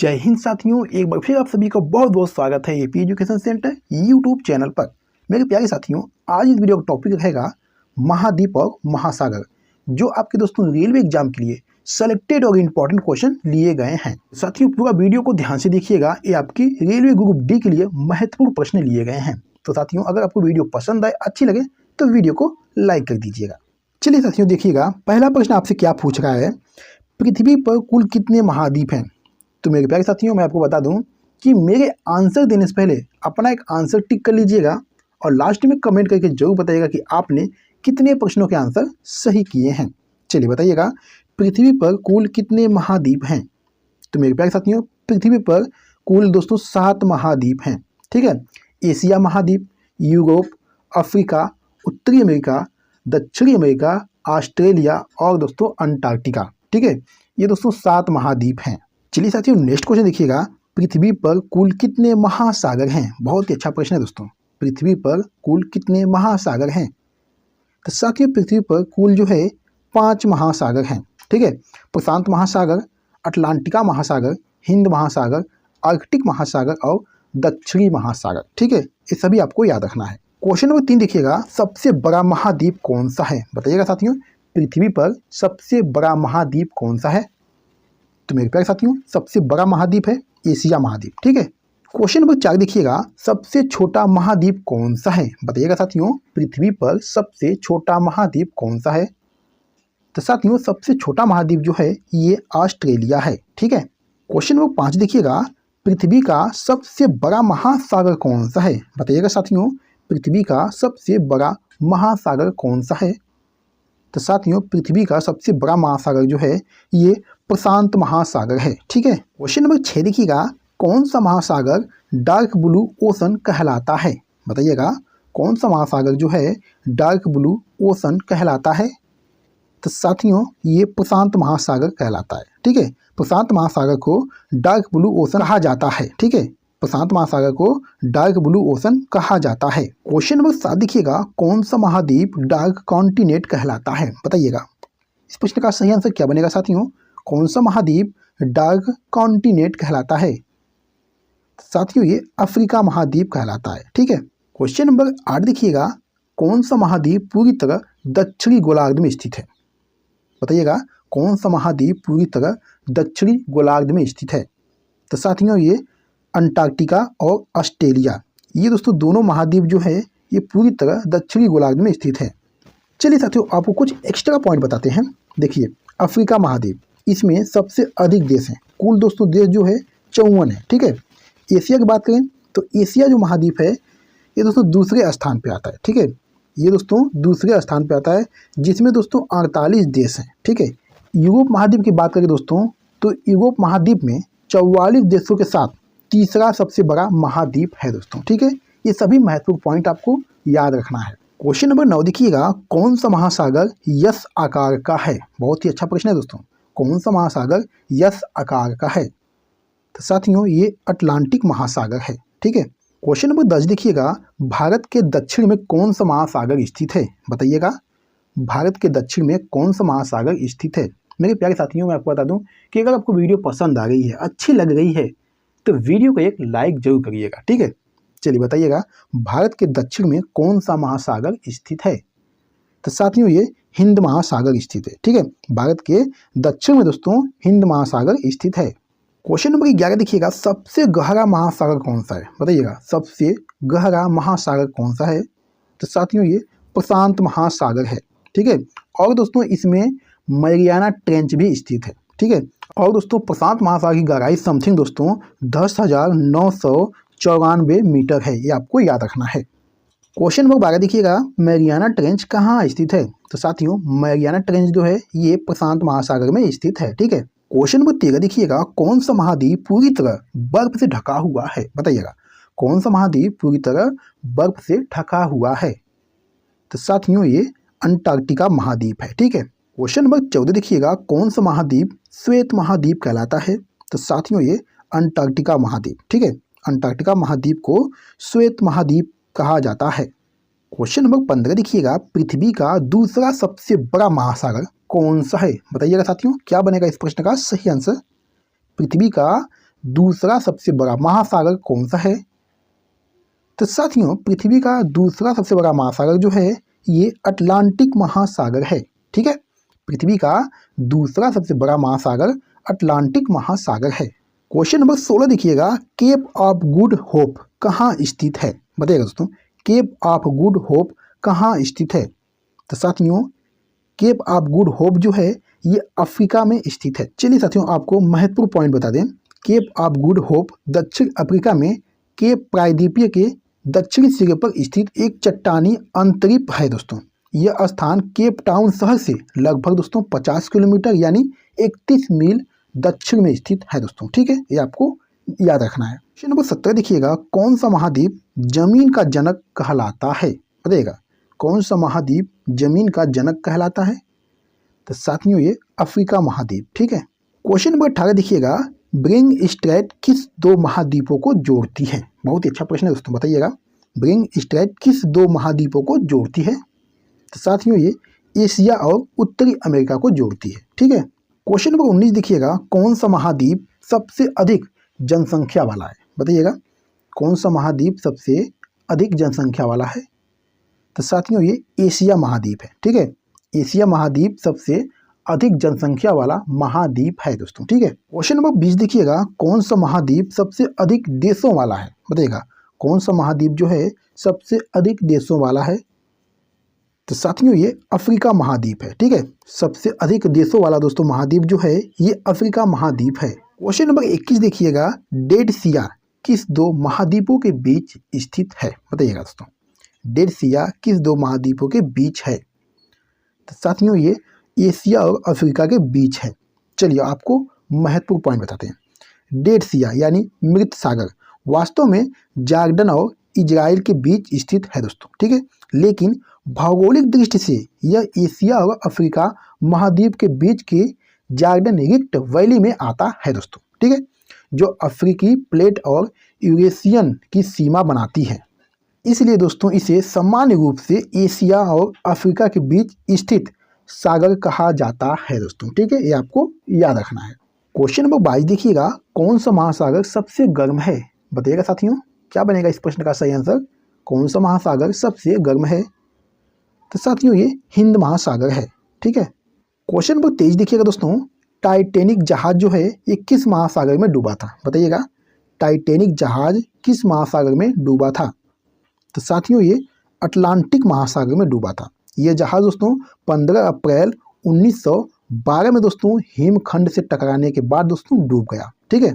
जय हिंद साथियों, एक बार फिर आप सभी का बहुत बहुत स्वागत है AP education centre YouTube channel पर। मेरे प्यारे साथियों, आज इस वीडियो का टॉपिक रहेगा महाद्वीप और महासागर, जो आपके दोस्तों रेलवे एग्जाम के लिए सेलेक्टेड और इम्पोर्टेंट क्वेश्चन लिए गए हैं। साथियों, पूरा वीडियो को ध्यान से देखिएगा, ये आपकी रेलवे ग्रुप डी के लिए महत्वपूर्ण प्रश्न लिए गए हैं। तो साथियों, अगर आपको वीडियो पसंद आए, अच्छी लगे तो वीडियो को लाइक कर दीजिएगा। चलिए साथियों, देखिएगा पहला प्रश्न आपसे क्या पूछ रहा है, पृथ्वी पर कुल कितने महाद्वीप हैं। तो मेरे प्यारे साथियों, मैं आपको बता दूं कि मेरे आंसर देने से पहले अपना एक आंसर टिक कर लीजिएगा और लास्ट में कमेंट करके जरूर बताइएगा कि आपने कितने प्रश्नों के आंसर सही किए हैं। चलिए बताइएगा, पृथ्वी पर कुल कितने महाद्वीप हैं। तो मेरे प्यारे साथियों, पृथ्वी पर कुल दोस्तों 7 महाद्वीप हैं। ठीक है, एशिया महाद्वीप, यूरोप, अफ्रीका, उत्तरी अमेरिका, दक्षिणी अमेरिका, ऑस्ट्रेलिया और दोस्तों अंटार्कटिका। ठीक है, ये दोस्तों 7 महाद्वीप हैं। चलिए साथियों, नेक्स्ट क्वेश्चन देखिएगा, पृथ्वी पर कुल कितने महासागर हैं। बहुत ही अच्छा प्रश्न है दोस्तों, पृथ्वी पर कुल कितने महासागर हैं। तो साथियों, पृथ्वी पर कुल जो है 5 महासागर हैं। ठीक है, प्रशांत महासागर, अटलांटिका महासागर, हिंद महासागर, आर्कटिक महासागर और दक्षिणी महासागर। ठीक है, ये सभी आपको याद रखना है। क्वेश्चन नंबर 3 देखिएगा, सबसे बड़ा महाद्वीप कौन सा है। बताइएगा साथियों, पृथ्वी पर सबसे बड़ा महाद्वीप कौन सा है। तो मेरे प्यारे साथियों, सबसे बड़ा महाद्वीप है एशिया महाद्वीप। ठीक है, क्वेश्चन नंबर 4 देखिएगा, सबसे छोटा महाद्वीप कौन सा है। बताइएगा साथियों, पृथ्वी पर सबसे छोटा महाद्वीप कौन सा है। तो साथियों, सबसे छोटा महाद्वीप जो है ये ऑस्ट्रेलिया है। ठीक है, क्वेश्चन नंबर 5 देखिएगा, पृथ्वी का सबसे बड़ा महासागर कौन सा है। बताइएगा साथियों, पृथ्वी का सबसे बड़ा महासागर कौन सा है। तो साथियों, पृथ्वी का सबसे बड़ा महासागर जो है ये प्रशांत महासागर है। ठीक है, क्वेश्चन नंबर 6 देखिएगा, कौन सा महासागर डार्क ब्लू ओशन कहलाता है। बताइएगा, कौन सा महासागर जो है डार्क ब्लू ओशन कहलाता है। तो साथियों, ये प्रशांत महासागर कहलाता है। ठीक है, प्रशांत महासागर को डार्क ब्लू ओशन कहा जाता है। ठीक है, प्रशांत महासागर को डार्क ब्लू ओशन कहा जाता है। क्वेश्चन नंबर 7 देखिएगा, कौन सा महाद्वीप डार्क कॉन्टिनेंट कहलाता है। बताइएगा, इस प्रश्न का सही आंसर क्या बनेगा साथियों, कौन सा महाद्वीप डार्क कॉन्टिनेंट कहलाता है। साथियों, ये अफ्रीका महाद्वीप कहलाता है। ठीक है, क्वेश्चन नंबर 8 देखिएगा, कौन सा महाद्वीप पूरी तरह दक्षिणी गोलार्ध में स्थित है। बताइएगा, कौन सा महाद्वीप पूरी तरह दक्षिणी गोलार्ध में स्थित है। तो साथियों, ये अंटार्कटिका और ऑस्ट्रेलिया, ये दोस्तों दोनों महाद्वीप जो है ये पूरी तरह दक्षिणी गोलार्ध में स्थित है। चलिए साथियों, आपको कुछ एक्स्ट्रा पॉइंट बताते हैं। देखिए, अफ्रीका महाद्वीप, इसमें सबसे अधिक देश हैं, कुल दोस्तों देश जो है 54 है। ठीक है, एशिया की बात करें तो एशिया जो महाद्वीप है ये दोस्तों दूसरे स्थान पे आता है। ठीक है, ये दोस्तों दूसरे स्थान पे आता है, जिसमें दोस्तों 48 देश हैं। ठीक है, यूरोप महाद्वीप की बात करें दोस्तों तो यूरोप महाद्वीप में 44 देशों के साथ तीसरा सबसे बड़ा महाद्वीप है दोस्तों। ठीक है, ये सभी महत्वपूर्ण पॉइंट आपको याद रखना है। क्वेश्चन नंबर 9 देखिएगा, कौन सा महासागर यस आकार का है। बहुत ही अच्छा प्रश्न है दोस्तों, कौन सा महासागर यस आकार का है। तो साथियों, ये अटलांटिक महासागर है। ठीक है, क्वेश्चन नंबर 10 देखिएगा, भारत के दक्षिण में कौन सा महासागर स्थित है। बताइएगा, भारत के दक्षिण में कौन सा महासागर स्थित है। मेरे प्यारे साथियों, मैं आपको बता दूं कि अगर आपको वीडियो पसंद आ गई है, अच्छी लग रही है, तो वीडियो को एक लाइक जरूर करिएगा। ठीक है, चलिए बताइएगा, भारत के दक्षिण में कौन सा महासागर स्थित है। तो साथियों, ये हिंद महासागर स्थित है। ठीक है, भारत के दक्षिण में दोस्तों हिंद महासागर स्थित है। क्वेश्चन नंबर 11 देखिएगा, सबसे गहरा महासागर कौन सा है। बताइएगा, सबसे गहरा महासागर कौन सा है। तो साथियों, ये प्रशांत महासागर है। ठीक है, और दोस्तों इसमें मैरियाना ट्रेंच भी स्थित है। ठीक है, और दोस्तों प्रशांत महासागर की गहराई समथिंग दोस्तों 10,994 मीटर है, ये आपको याद रखना है। क्वेश्चन नंबर 12 देखिएगा, मैरियाना ट्रेंच कहाँ स्थित है। तो साथियों, मैरियाना ट्रेंच जो है ये प्रशांत महासागर में स्थित है। ठीक है, क्वेश्चन नंबर 13 देखिएगा, कौन सा महाद्वीप पूरी तरह बर्फ से ढका हुआ है। बताइएगा, कौन सा महाद्वीप पूरी तरह बर्फ से ढका हुआ है। तो साथियों, ये अंटार्कटिका महाद्वीप है। ठीक है, क्वेश्चन नंबर 14 देखिएगा, कौन सा महाद्वीप श्वेत महाद्वीप कहलाता है। तो साथियों, ये अंटार्कटिका महाद्वीप। ठीक है, अंटार्कटिका महाद्वीप को श्वेत महाद्वीप कहा जाता है। क्वेश्चन नंबर 15 देखिएगा, पृथ्वी का दूसरा सबसे बड़ा महासागर कौन सा है। बताइएगा साथियों, क्या बनेगा इस प्रश्न का सही आंसर। पृथ्वी का दूसरा सबसे बड़ा महासागर कौन सा है? तो साथियों, पृथ्वी का दूसरा सबसे बड़ा महासागर जो है ये अटलांटिक महासागर है। ठीक है, पृथ्वी का दूसरा सबसे बड़ा महासागर अटलांटिक महासागर है। क्वेश्चन नंबर 16 देखिएगा, केप ऑफ गुड होप कहाँ स्थित है? बताइएगा दोस्तों, केप ऑफ गुड होप कहाँ स्थित है? तो साथियों, केप ऑफ गुड होप जो है ये अफ्रीका में स्थित है। चलिए साथियों, आपको महत्वपूर्ण पॉइंट बता दें। केप ऑफ गुड होप दक्षिण अफ्रीका में केप प्रायद्वीपीय के दक्षिणी सिरे पर स्थित एक चट्टानी अंतरीप है दोस्तों। यह स्थान केप टाउन शहर से लगभग दोस्तों 50 किलोमीटर यानी 31 मील दक्षिण में स्थित है दोस्तों। ठीक है, ये आपको याद रखना है। क्वेश्चन नंबर 17 देखिएगा, कौन सा महाद्वीप जमीन का जनक कहलाता है? बताइएगा, कौन सा महाद्वीप जमीन का जनक कहलाता है? तो साथियों, ये अफ्रीका महाद्वीप। ठीक है। क्वेश्चन नंबर 18 देखिएगा, ब्रिंग स्ट्रेट किस दो महाद्वीपों को जोड़ती है? बहुत ही अच्छा प्रश्न है दोस्तों, बताइएगा ब्रिंग स्ट्रेट किस दो महाद्वीपों को जोड़ती है? तो साथियों, ये एशिया और उत्तरी अमेरिका को जोड़ती है। ठीक है। क्वेश्चन नंबर 19 देखिएगा, कौन सा महाद्वीप सबसे अधिक जनसंख्या वाला है? बताइएगा, कौन सा महाद्वीप सबसे अधिक जनसंख्या वाला है? तो साथियों, ये एशिया महाद्वीप है। ठीक है, एशिया महाद्वीप सबसे अधिक जनसंख्या वाला महाद्वीप है दोस्तों। ठीक है। क्वेश्चन नंबर 20 देखिएगा, कौन सा महाद्वीप सबसे अधिक देशों वाला है? बताइएगा, कौन सा महाद्वीप जो है सबसे अधिक देशों वाला है? तो साथियों, ये अफ्रीका महाद्वीप है। ठीक है, सबसे अधिक देशों वाला दोस्तों महाद्वीप जो है ये अफ्रीका महाद्वीप है। क्वेश्चन नंबर 21 देखिएगा, डेड सिया किस दो महाद्वीपों के बीच स्थित है? बताइएगा दोस्तों, डेड सिया किस दो महाद्वीपों के बीच है? तो साथियों, ये एशिया और अफ्रीका के बीच है। चलिए, आपको महत्वपूर्ण पॉइंट बताते हैं। डेड सिया यानी मृत सागर वास्तव में जॉर्डन और इजराइल के बीच स्थित है दोस्तों। ठीक है, लेकिन भौगोलिक दृष्टि से यह एशिया और अफ्रीका महाद्वीप के बीच के जॉर्डन रिफ्ट वैली में आता है दोस्तों। ठीक है, जो अफ्रीकी प्लेट और यूरेशियन की सीमा बनाती है। इसलिए दोस्तों इसे सामान्य रूप से एशिया और अफ्रीका के बीच स्थित सागर कहा जाता है दोस्तों। ठीक है, ये आपको याद रखना है। क्वेश्चन नंबर 22 देखिएगा, कौन सा महासागर सबसे गर्म है? बताइएगा साथियों, क्या बनेगा इस प्रश्न का सही आंसर? कौन सा महासागर सबसे गर्म है? तो साथियों, ये हिंद महासागर है। ठीक है। क्वेश्चन नंबर 23 देखिएगा दोस्तों, टाइटैनिक जहाज जो है ये किस महासागर में डूबा था? बताइएगा, टाइटैनिक जहाज किस महासागर में डूबा था? तो साथियों, ये अटलांटिक महासागर में डूबा था। यह जहाज दोस्तों 15 अप्रैल 1912 में दोस्तों हिमखंड से टकराने के बाद दोस्तों डूब गया। ठीक है।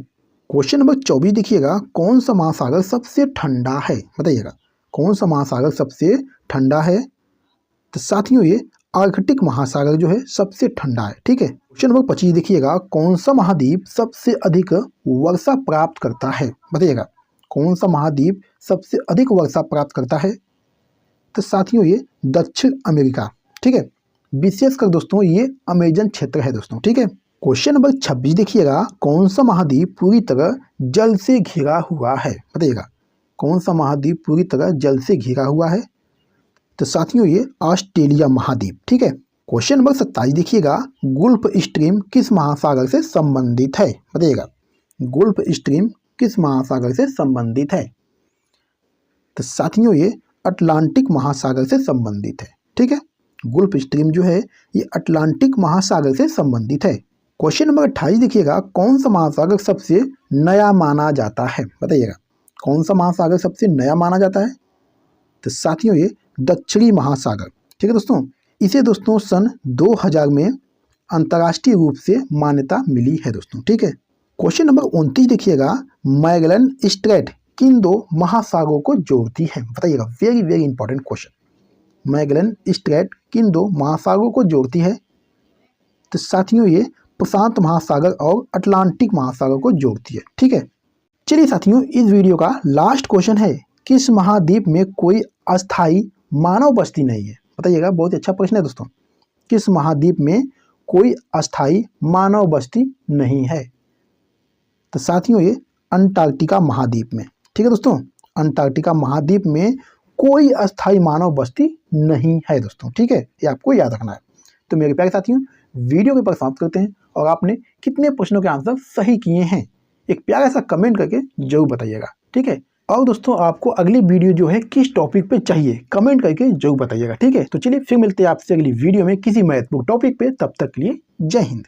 क्वेश्चन नंबर 24 देखिएगा, कौन सा महासागर सबसे ठंडा है? बताइएगा, कौन सा महासागर सबसे ठंडा है? तो साथियों, ये आर्कटिक महासागर जो है सबसे ठंडा है। ठीक है। क्वेश्चन नंबर 25 देखिएगा, कौन सा महाद्वीप सबसे अधिक वर्षा प्राप्त करता है? बताइएगा, कौन सा महाद्वीप सबसे अधिक वर्षा प्राप्त करता है? तो साथियों, ये दक्षिण अमेरिका। ठीक है, विशेषकर दोस्तों ये अमेजन क्षेत्र है दोस्तों। ठीक है। क्वेश्चन नंबर 26 देखिएगा, कौन सा महाद्वीप पूरी तरह जल से घिरा हुआ है? बताइएगा, कौन सा महाद्वीप पूरी तरह जल से घिरा हुआ है? तो साथियों, ये ऑस्ट्रेलिया महाद्वीप। ठीक है। क्वेश्चन नंबर 27 देखिएगा, गुल्फ स्ट्रीम किस महासागर से संबंधित है? बताइएगा, गुल्फ स्ट्रीम किस महासागर से संबंधित है? तो साथियों, ये अटलांटिक महासागर से संबंधित है। ठीक है, गुल्फ स्ट्रीम जो है ये अटलांटिक महासागर से संबंधित है। क्वेश्चन नंबर 28 देखिएगा, कौन सा महासागर सबसे नया माना जाता है? बताइएगा, कौन सा महासागर सबसे नया माना जाता है? तो साथियों, ये दक्षिणी महासागर। ठीक है दोस्तों, इसे दोस्तों सन 2000 में अंतर्राष्ट्रीय रूप से मान्यता मिली है दोस्तों। ठीक है। क्वेश्चन नंबर 29 देखिएगा, मैगलन स्ट्रेट किन दो महासागरों को जोड़ती है? बताइएगा, very very important question. Magellan straight किन दो महासागरों को जोड़ती है? तो साथियों, ये प्रशांत महासागर और अटलांटिक महासागर को जोड़ती है। ठीक है। चलिए साथियों, इस वीडियो का लास्ट क्वेश्चन है, किस महाद्वीप में कोई अस्थायी मानव बस्ती नहीं है? बताइएगा, बहुत अच्छा प्रश्न है दोस्तों। किस महाद्वीप में कोई अस्थायी मानव बस्ती नहीं है? तो साथियों, ये अंटार्कटिका महाद्वीप में। ठीक है दोस्तों, अंटार्कटिका महाद्वीप में कोई अस्थायी मानव बस्ती नहीं है दोस्तों। ठीक है, ये आपको याद रखना है। तो मेरे प्यारे साथियों, वीडियो के पर समाप्त करते हैं और आपने कितने प्रश्नों के आंसर सही किए हैं एक प्यारा सा कमेंट करके जरूर बताइएगा, ठीक है। और दोस्तों आपको अगली वीडियो जो है किस टॉपिक पे चाहिए कमेंट करके जरूर बताइएगा, ठीक है। तो चलिए फिर मिलते हैं आपसे अगली वीडियो में किसी महत्वपूर्ण टॉपिक पे, तब तक के लिए जय हिंद।